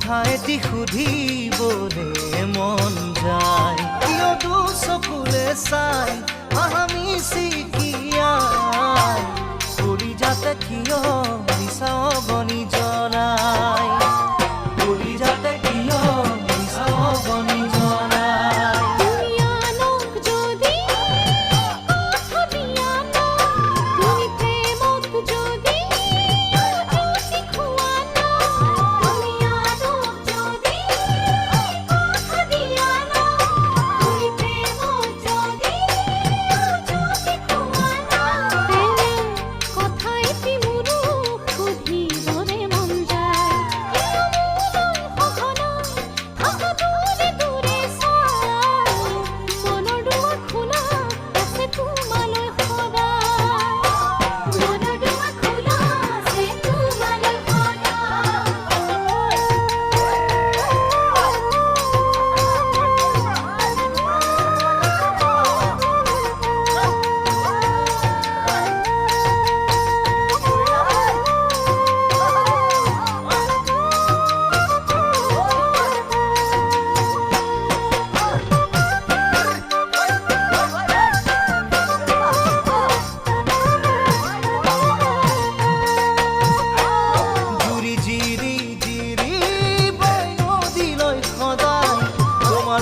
কথা এটি সুধিবলে মন যায় কিয় দু চকুলে চাই আমি চিকিয়াই কৰি যাতে কিয় বিচাও বনি জ্বলাই কৰি যাতে কিয় বিচাও বনি জ্বলাই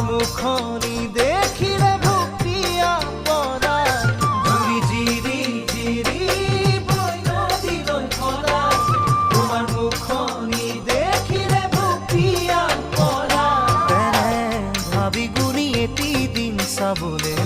মুখনি দেখিলে ভক্তিয়া পরা জুৰি জিৰি জিৰি বৈনদীলৈ সদা তোমাৰ মুখনি দেখিলে ভক্তিয়া পৰা ভাবি গুণি এটি দিন চাবলে